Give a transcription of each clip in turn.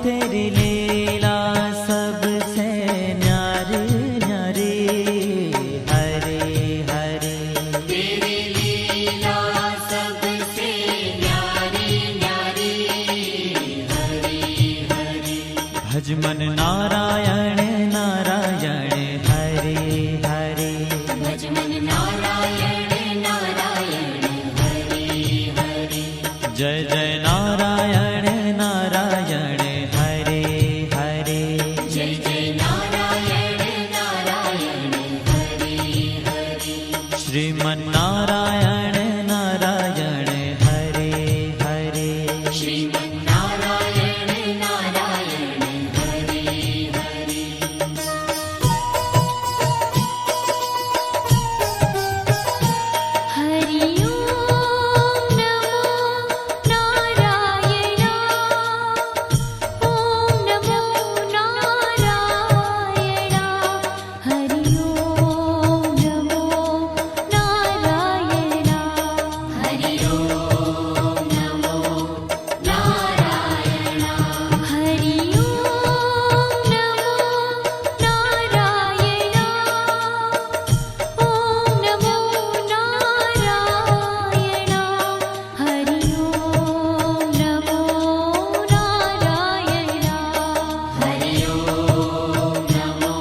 तेरी लीला सबसे न्यारी न्यारी हरे हरे। तेरी लीला सबसे न्यारी न्यारी हरे हरे। भज मन नारायण नारायण हरे हरे। भज मन नारायण नारायण हरे हरे। जय जय नारायण नारायण हरे हरे। जय जय नारायण नारायण हरे हरे। श्रीमन नारायण नारायण हरे हरे। श्रीमन नारायण नारायण हरे हरे। हरि ओम नमो नारायण। ओम नमो नारायण। हरि ओम नमो नारायण। हरि ओम नमो नारायण। हरि ओम नमो नारायण। ओम नमो नारायण। हरि ओम नमो नारायण। हरि ओम नमो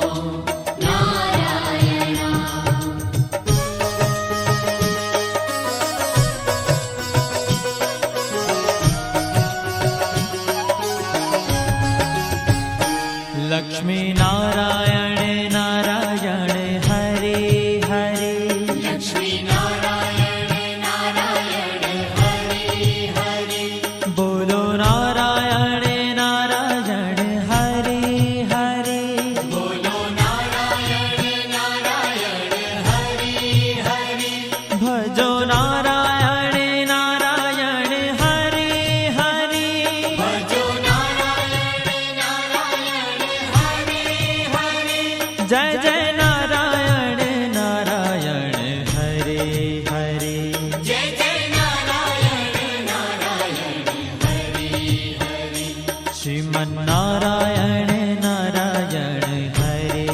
नारायण। लक्ष्मी नारायण नारायण हरे हरे। लक्ष्मी नारायण नारायण हरे हरे। बोलो नारायण नारायण हरे हरे। बोलो नारायण नारायण हरे हरे। भजो नारायण नारायण हरे हरे। भजो नारायण नारायण हरे हरे। जय जय नारायण नारायण हरे हरे। जय जय नारायण नारायण हरे हरे। श्रीमन नारायण नारायण हरे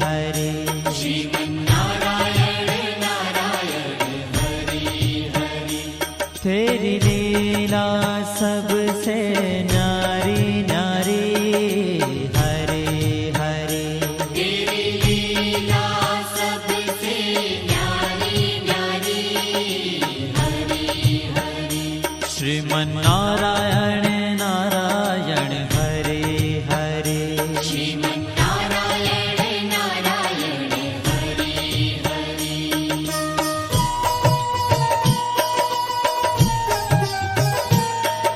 हरे। श्रीमन नारायण नारायण हरे हरे। तेरी लीला सबसे न्यारी न्यारी हरे हरे। तेरी लीला सबसे न्यारी न्यारी हरे हरे। श्रीमन नारायण नारायण हरे हरे। श्रीमन नारायण नारायण हरे हरे।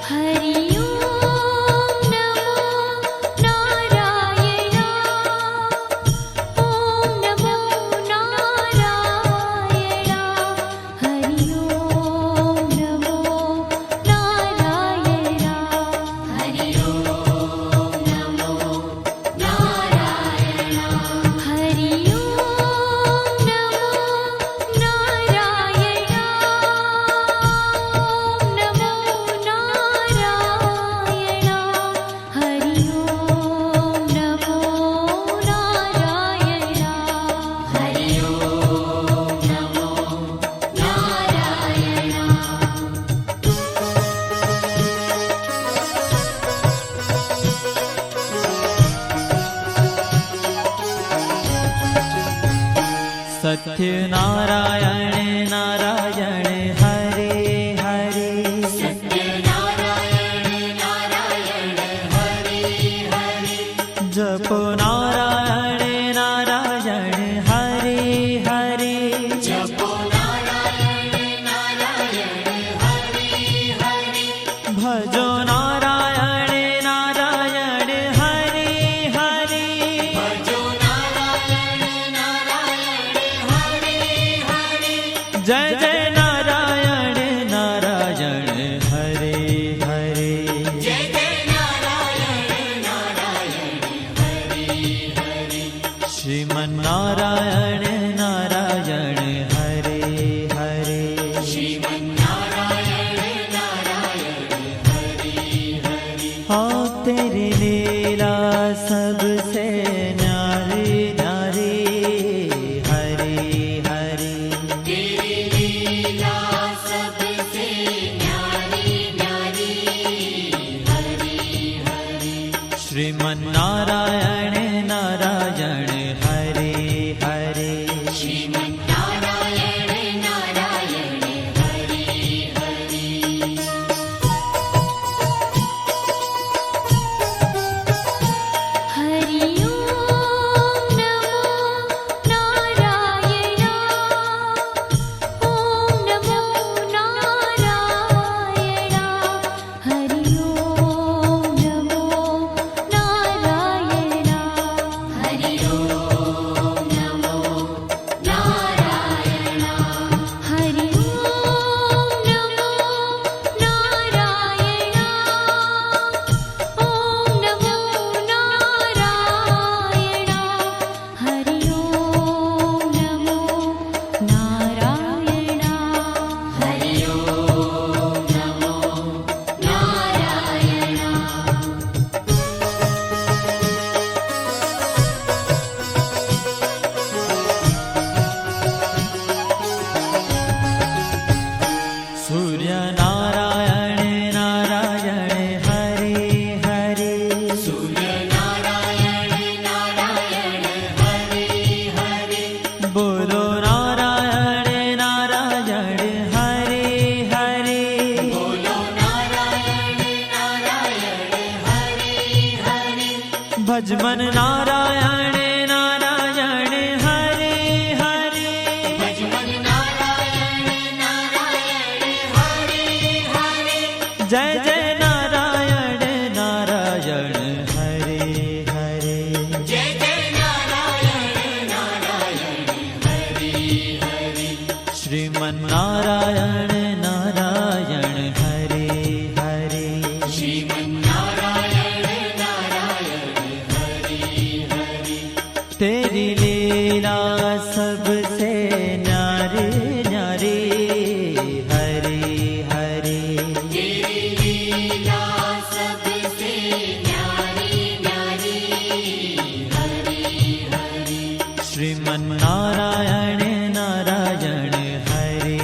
हरि ओम नमो नारायण। ओम नमो नारायण। हरि ओम नमो नारायण। हरि ओम नमो नारायण। हरि ओम नमो नारायण। ओम नमो नारायण। हरि ओम नमो नारायण। हरि ओम नमो सत्य नारायण नारायण हरे हरे। सत्य नारायण नारायण हरे हरे। जपो नारायण नारायण हरे हरे। जपो नारायण नारायण हरे हरे। भजो नारायण नारायण हरे हरे। भजो नारायण नारायण हरे हरे। जय जय नारायण नारायण हरे हरे। जय जय नारायण नारायण हरे हरे। श्रीमन नारायण नारायण हरे हरे। श्रीमन नारायण नारायण हरे हाँ तेरी लीला सबसे न्यारी न्यारी हरी हरी तेरी लीला सबसे न्यारी न्यारी हरि हरि श्रीमन्नारायण नारायण हरे हरे श्रीमन्नारायण नारायण हरि हरि हरि ओम नमो नारायण ओम नमो नारायण हरि ओम नमो नारायण हरि ओम नमो नारायण हरि ओम नमो नारायण ओम नमो नारायण हरि ओम नमो नारायण हरि ओम नमो नारायण सूर्य नारायण नारायण हरे हरे सूर्य नारायण नारायण हरि हरि बोलो नारायण नारायण हरे हरे बोलो नारायण नारायण हरि हरि भजमन नारायण नारायण हरे हरे भजमन नारायण नारायण हरि हरि जय जय नारायण नारायण हरे हरे जय जय नारायण नारायण हरि हरि श्रीमन्नारायण नारायण हरे हरे श्रीमन्नारायण नारायण हरि हरि तेरी लीला सबसे न्यारी न्यारी हरे हरे तेरी लीला सबसे न्यारी न्यारी हरि हरि श्रीमन्नारायण नारायण हरे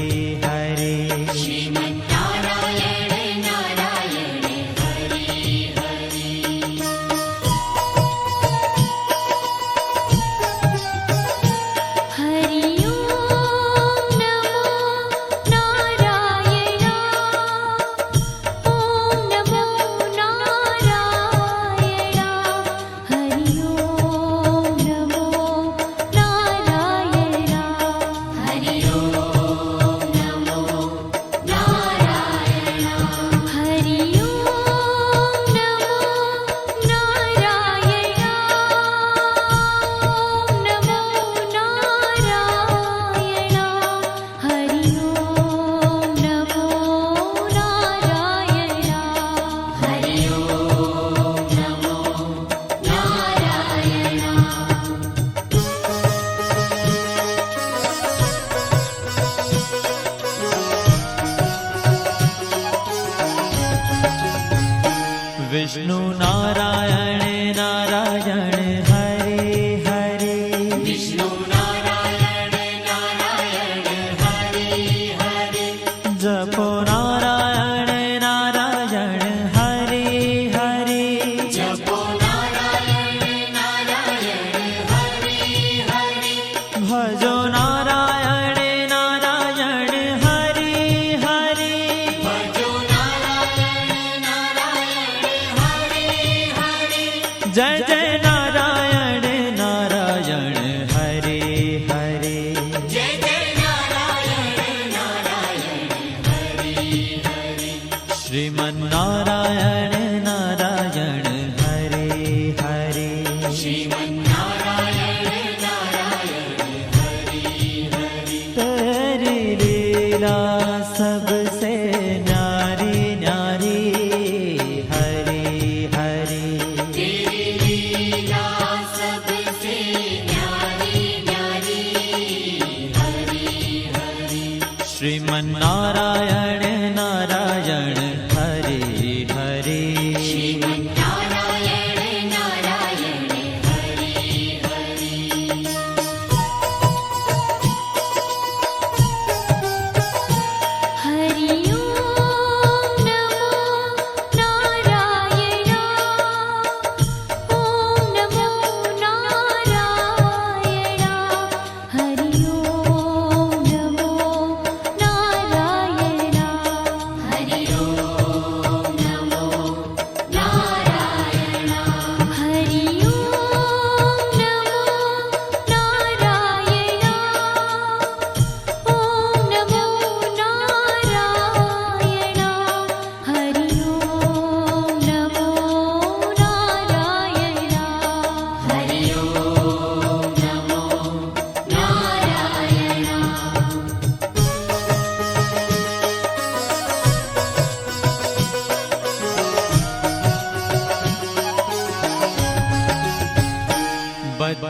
हरे श्रीमन्नारायण नारायण हरि हरि हरि ओम नमो नारायण ओम नमो नारायण हरि ओम नमो नारायण हरि ओम नमो नारायण हरि ओम नमो नारायण ओम नमो नारायण हरि ओम नमो नारायण हरि ओम नमो नारायण विष्णु नारायण नारायण हरे हरे विष्णु नारायण नारायण हरि हरि जपो नारायण नारायण हरे हरे जपो नारायण नारायण हरि हरि भजो नारायण नारायण हरे हरे भजो नारायण नारायण हरि हरि जय जय नारायण नारायण हरे हरे जय जय नारायण नारायण हरि हरि श्रीमन्नारायण नारायण हरे हरे श्रीमन्नारायण नारायण हरि हरि तेरी लीला सबसे न्यारी न्यारी हरे हरे तेरी लीला सबसे न्यारी न्यारी हरि हरि श्रीमन्नारायण नारायण हरे हरे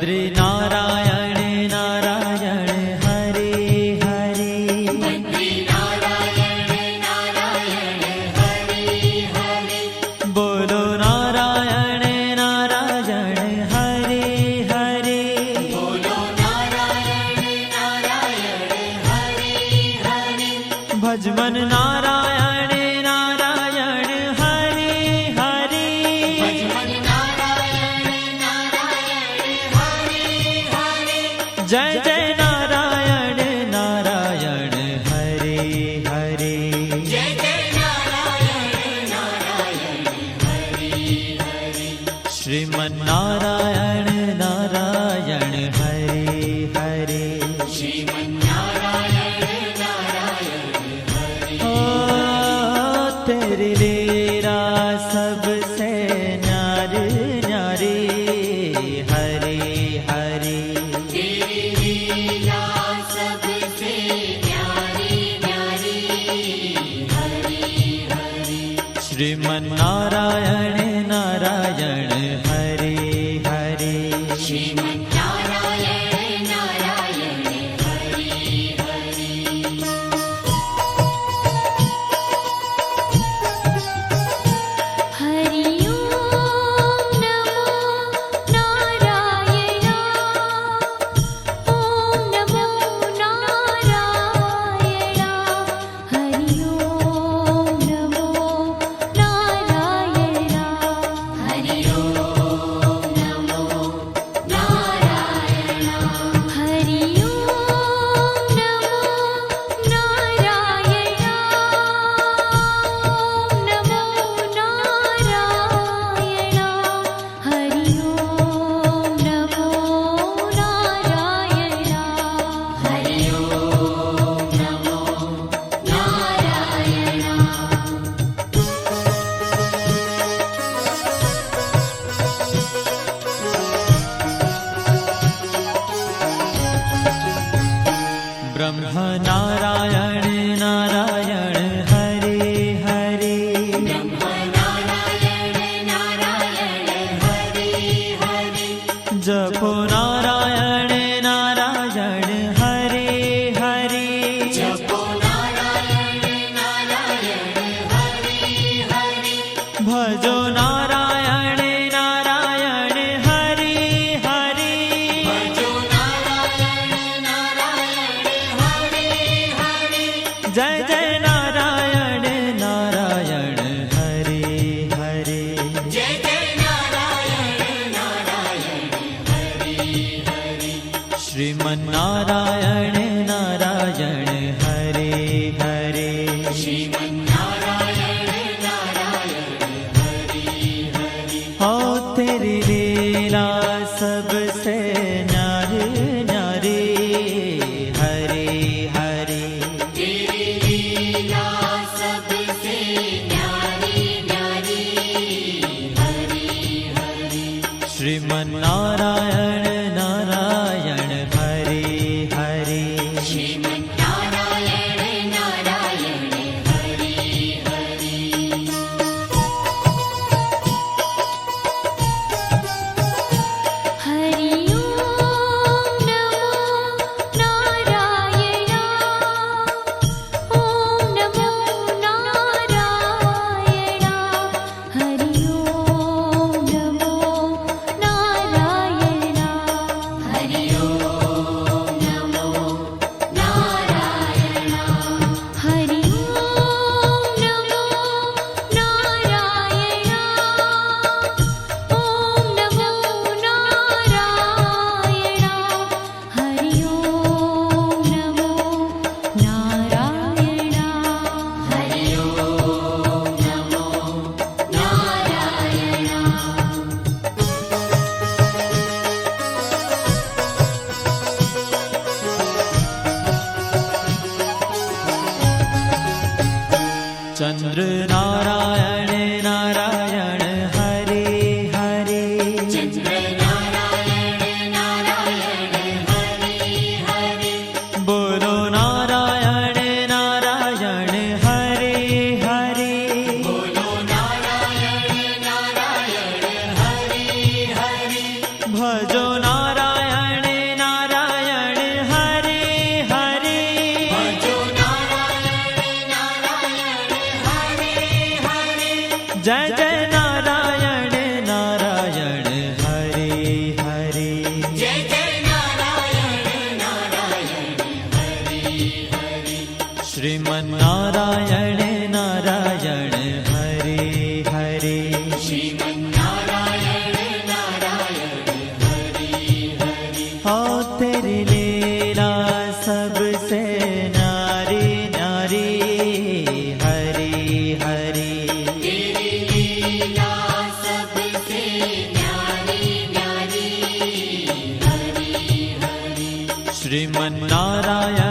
बद्री नारायण नारायण हरे हरे बद्री नारायण नारायण हरे हरे बोलो नारायण नारायण हरे हरे बोलो नारायण नारायण हरे हरे भजमन नारायण नारायण हरे हरे भजमन नारायण नारायण हरे हरे जय जय नारायण नारायण हरे हरे जय जय नारायण नारायण हरे हरे श्रीमन नारायण नारायण हरे हरे श्रीमन्नारायण नारायण हरे ओ तेरी लीला सबसे न्यारी न्यारी हरे हरे तेरी लीला सबसे न्यारी न्यारी हरे हरे श्रीमन नारायण नारायण हरे हरे श्रीमन्नारायण नारायण हरे हरे हरि ओम नमो नारायण ओम नमो नारायण हरि ओम नमो नारायण हरि ओम नमो नारायण हरि ओम नमो नारायण ओम नमो नारायण हरि ओम नमो नारायण हरि ओम नमो नारायण ब्रह्म नारायण नारायण हरे हरे नारायण नारायण हरे हरे जपो नारायण नारायण हरे हरे जपो नारायण नारायण हरे हरे भजो नारायण नारायण हरे हरे भजो नारायण नारायण हरे हरे जय जय नारायण नारायण हरे हरे जय जय नारायण नारायण हरे हरे श्रीमन नारायण नारायण हरे हरे श्रीमन्नारायण नारायण हरे हरे हो तेरी लीला सबसे न्यारी न्यारी हरे हरे तेरी लीला सबसे न्यारी न्यारी हरे हरे श्रीमन नारायण नारायण हरे हरे श्रीमन्नारायण नारायण हरे हरे हरि ओम नमो नारायण ओम नमो नारायण हरि ओम नमो नारायण जय जय नारायण नारायण हरे हरे जय जय नारायण नारायण हरि हरि श्रीमन नारायण नारायण हरे हरे श्रीमन्नारायण नारायण हरि हरि हो तेरी लीला सबसे न्यारी न्यारी हरी हरी तेरी लीला सबसे न्यारी न्यारी हरि हरि श्रीमन नारायण